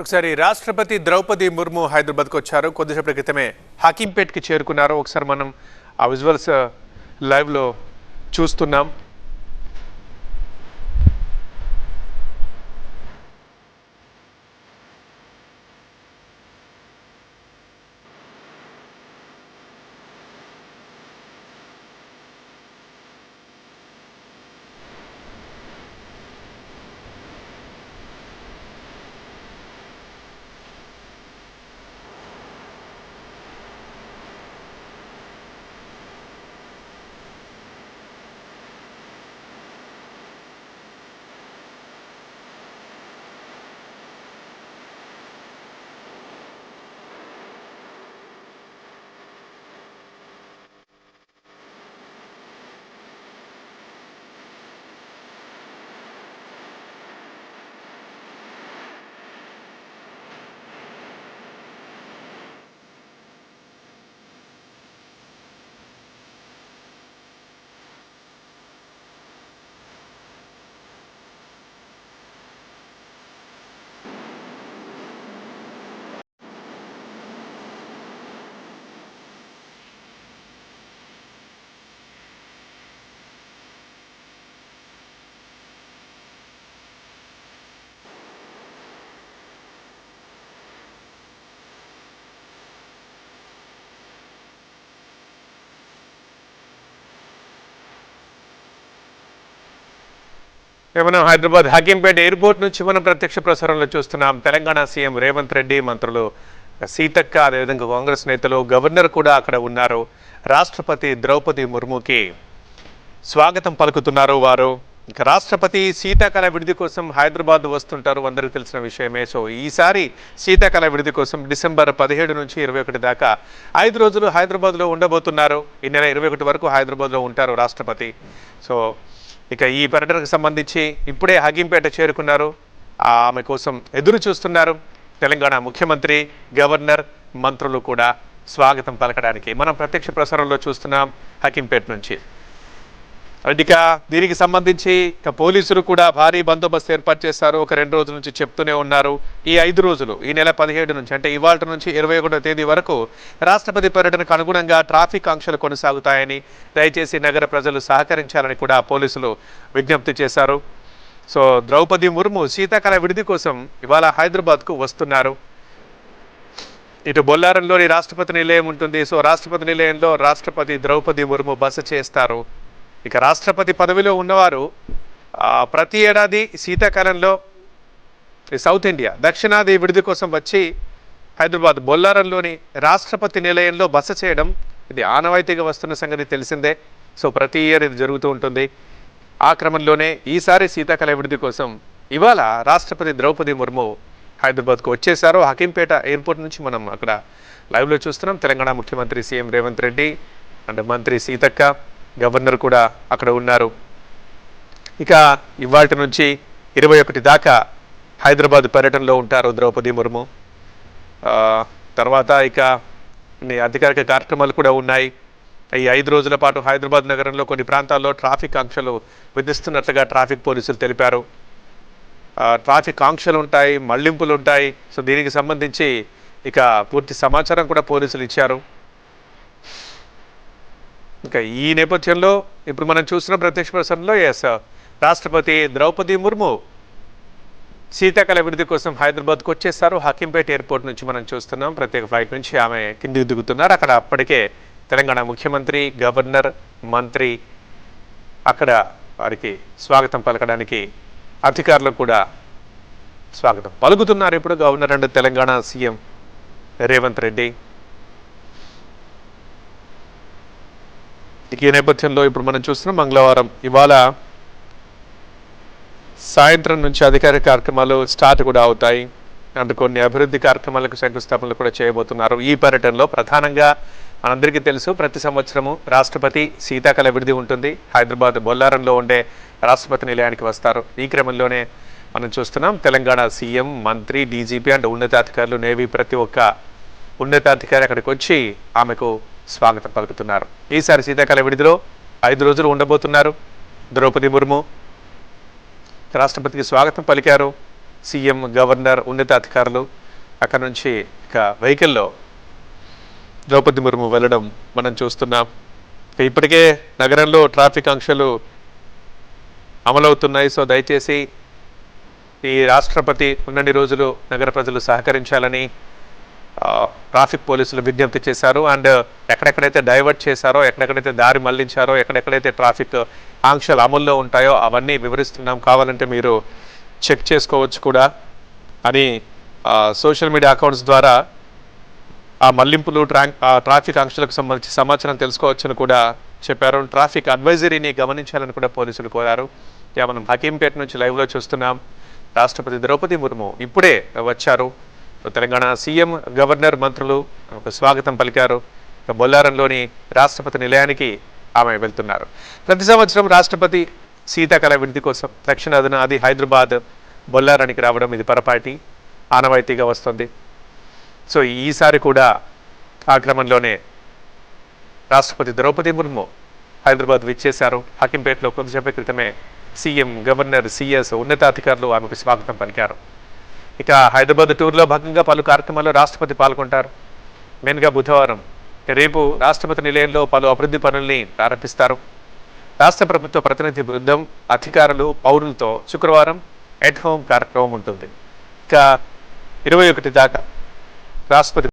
ఒకసారి రాష్ట్రపతి ద్రౌపది ముర్ము హైదరాబాద్కు వచ్చారు. కొద్దిసేపటి క్రితమే హకీంపేట్కి చేరుకున్నారు. ఒకసారి మనం ఆ విజువల్స్ లైవ్లో చూస్తున్నాం. మనం హైదరాబాద్ హకీంపేట ఎయిర్పోర్ట్ నుంచి మనం ప్రత్యక్ష ప్రసారంలో చూస్తున్నాం. తెలంగాణ సీఎం రేవంత్ రెడ్డి, మంత్రులు సీతక్క, అదేవిధంగా కాంగ్రెస్ నేతలు, గవర్నర్ కూడా అక్కడ ఉన్నారు. రాష్ట్రపతి ద్రౌపది ముర్ముకి స్వాగతం పలుకుతున్నారు వారు. ఇక రాష్ట్రపతి శీతాకాల విడిది కోసం హైదరాబాద్ వస్తుంటారు, అందరికీ తెలిసిన విషయమే. సో ఈసారి శీతాకాల విడిది కోసం డిసెంబర్ 17 నుంచి 21 దాకా 5 రోజులు హైదరాబాద్లో ఉండబోతున్నారు. ఈ నెల 21 వరకు హైదరాబాద్లో ఉంటారు రాష్ట్రపతి. సో ఇక ఈ పర్యటనకు సంబంధించి ఇప్పుడే హకీంపేట చేరుకున్నారు. ఆమె కోసం ఎదురు చూస్తున్నారు తెలంగాణ ముఖ్యమంత్రి, గవర్నర్, మంత్రులు కూడా స్వాగతం పలకడానికి. మనం ప్రత్యక్ష ప్రసారంలో చూస్తున్నాం హకీంపేట నుంచి. ఇక దీనికి సంబంధించి ఇక పోలీసులు కూడా భారీ బందోబస్తు ఏర్పాటు చేశారు. ఒక 2 రోజుల నుంచి చెప్తూనే ఉన్నారు. ఈ 5 రోజులు, ఈ నెల 17 నుంచి అంటే ఇవాళ నుంచి 21వ తేదీ వరకు రాష్ట్రపతి పర్యటనకు అనుగుణంగా ట్రాఫిక్ ఆంక్షలు కొనసాగుతాయని, దయచేసి నగర ప్రజలు సహకరించాలని కూడా పోలీసులు విజ్ఞప్తి చేశారు. సో ద్రౌపది ముర్ము శీతాకాల విడిది కోసం ఇవాళ హైదరాబాద్కు వస్తున్నారు. ఇటు బొల్లారంలోని రాష్ట్రపతి నిలయం ఉంటుంది. సో రాష్ట్రపతి నిలయంలో రాష్ట్రపతి ద్రౌపది ముర్ము బస చేస్తారు. ఇక రాష్ట్రపతి పదవిలో ఉన్నవారు ప్రతి ఏడాది శీతాకాలంలో సౌత్ ఇండియా, దక్షిణాది విడిది కోసం వచ్చి హైదరాబాద్ బొల్లారంలోని రాష్ట్రపతి నిలయంలో బస చేయడం ఇది ఆనవాయితీగా వస్తున్న సంగతి తెలిసిందే. సో ప్రతి ఇయర్ ఇది జరుగుతూ ఉంటుంది. ఆ క్రమంలోనే ఈసారి శీతాకాల విడిది కోసం ఇవాళ రాష్ట్రపతి ద్రౌపది ముర్ము హైదరాబాద్కు వచ్చేశారు. హకీంపేట ఎయిర్పోర్ట్ నుంచి మనం అక్కడ లైవ్లో చూస్తున్నాం. తెలంగాణ ముఖ్యమంత్రి సీఎం రేవంత్ రెడ్డి అండ్ మంత్రి సీతక్క, గవర్నర్ కూడా అక్కడ ఉన్నారు. ఇక ఇవాటి నుంచి 21 దాకా హైదరాబాద్ పర్యటనలో ఉంటారు ద్రౌపది ముర్ము. తర్వాత ఇక అధికారిక కార్యక్రమాలు కూడా ఉన్నాయి. ఈ 5 రోజుల పాటు హైదరాబాద్ నగరంలో కొన్ని ప్రాంతాల్లో ట్రాఫిక్ ఆంక్షలు విధిస్తున్నట్లుగా ట్రాఫిక్ పోలీసులు తెలిపారు. ట్రాఫిక్ ఆంక్షలు ఉంటాయి, మళ్లింపులు ఉంటాయి. సో దీనికి సంబంధించి ఇక పూర్తి సమాచారం కూడా పోలీసులు ఇచ్చారు. ఇంకా ఈ నేపథ్యంలో ఇప్పుడు మనం చూస్తున్న ప్రత్యక్ష ప్రసారంలో రాష్ట్రపతి ద్రౌపది ముర్ము శీతాకాల విడిది కోసం హైదరాబాద్కు వచ్చేసారు. హకీంపేట ఎయిర్పోర్ట్ నుంచి మనం చూస్తున్నాం. ప్రత్యేక ఫ్లైట్ నుంచి ఆమె కిందికి దిగుతున్నారు. అక్కడ అప్పటికే తెలంగాణ ముఖ్యమంత్రి, గవర్నర్, మంత్రి అక్కడ వారికి స్వాగతం పలకడానికి అధికారులు కూడా స్వాగతం పలుకుతున్నారు. ఇప్పుడు governor and Telangana CM Revanth Reddy. ఈ నేపథ్యంలో ఇప్పుడు మనం చూస్తున్నాం మంగళవారం ఇవాళ సాయంత్రం నుంచి అధికారిక కార్యక్రమాలు స్టార్ట్ కూడా అవుతాయి. అండ్ కొన్ని అభివృద్ధి కార్యక్రమాలకు శంకుస్థాపనలు కూడా చేయబోతున్నారు. ఈ పర్యటనలో ప్రధానంగా మనందరికీ తెలుసు, ప్రతి సంవత్సరము రాష్ట్రపతి శీతాకాల విడిది ఉంటుంది. హైదరాబాద్ బొల్లారంలో ఉండే రాష్ట్రపతి నిలయానికి వస్తారు. ఈ క్రమంలోనే మనం చూస్తున్నాం తెలంగాణ సీఎం, మంత్రి, డీజీపీ అండ్ ఉన్నతాధికారులు, నేవీ ప్రతి ఒక్క ఉన్నతాధికారి అక్కడికి వచ్చి ఆమెకు స్వాగతం పలుకుతున్నారు. ఈసారి శీతాకాల విడిదిలో 5 రోజులు ఉండబోతున్నారు ద్రౌపది ముర్ము. రాష్ట్రపతికి స్వాగతం పలికారు. సీఎం, గవర్నర్, ఉన్నతాధికారులు అక్కడ నుంచి ఇక వెహికల్లో ద్రౌపది ముర్ము వెళ్ళడం మనం చూస్తున్నాం. ఇప్పటికే నగరంలో ట్రాఫిక్ ఆంక్షలు అమలవుతున్నాయి. సో దయచేసి ఈ రాష్ట్రపతి ఉన్నన్ని రోజులు నగర ప్రజలు సహకరించాలని ట్రాఫిక్ పోలీసులు విజ్ఞప్తి చేశారు. అండ్ ఎక్కడెక్కడైతే డైవర్ట్ చేశారో, ఎక్కడెక్కడైతే దారి మళ్లించారో, ఎక్కడెక్కడైతే ట్రాఫిక్ ఆంక్షలు అమల్లో ఉంటాయో అవన్నీ వివరిస్తున్నాం, కావాలంటే మీరు చెక్ చేసుకోవచ్చు కూడా అని సోషల్ మీడియా అకౌంట్స్ ద్వారా ఆ మళ్లింపులు, ట్రాఫిక్ ఆంక్షలకు సంబంధించి సమాచారం తెలుసుకోవచ్చని కూడా చెప్పారు. ట్రాఫిక్ అడ్వైజరీని గమనించాలని కూడా పోలీసులు కోరారు. మనం హకీంపేట నుంచి లైవ్లో చూస్తున్నాం. రాష్ట్రపతి ద్రౌపది ముర్ము ఇప్పుడే వచ్చారు. తెలంగాణ సీఎం, గవర్నర్, మంత్రులు స్వాగతం పలికారు. బొల్లారంలోని రాష్ట్రపతి నిలయానికి ఆమె వెళ్తున్నారు. ప్రతి సంవత్సరం రాష్ట్రపతి శీతాకాల విడిది కోసం దక్షిణాది హైదరాబాద్ బొల్లారానికి రావడం ఇది పరపాటి ఆనవాయితీగా వస్తుంది. సో ఈసారి కూడా ఆ క్రమంలోనే రాష్ట్రపతి ద్రౌపది ముర్ము హైదరాబాద్ విచ్చేశారు. హకీంపేటలో కొద్దిసేపటి క్రితమే సీఎం, గవర్నర్, సీఎస్, ఉన్నతాధికారులు ఆమెకు స్వాగతం పలికారు. ఇక హైదరాబాద్ టూర్లో భాగంగా పలు కార్యక్రమాల్లో రాష్ట్రపతి పాల్గొంటారు. మెయిన్గా బుధవారం రేపు రాష్ట్రపతి నిలయంలో పలు అభివృద్ధి పనుల్ని ప్రారంభిస్తారు. రాష్ట్ర ప్రభుత్వ ప్రతినిధి బృందం, అధికారులు, పౌరులతో శుక్రవారం ఎట్ హోమ్ కార్యక్రమం ఉంటుంది. ఇక 21 దాకా రాష్ట్రపతి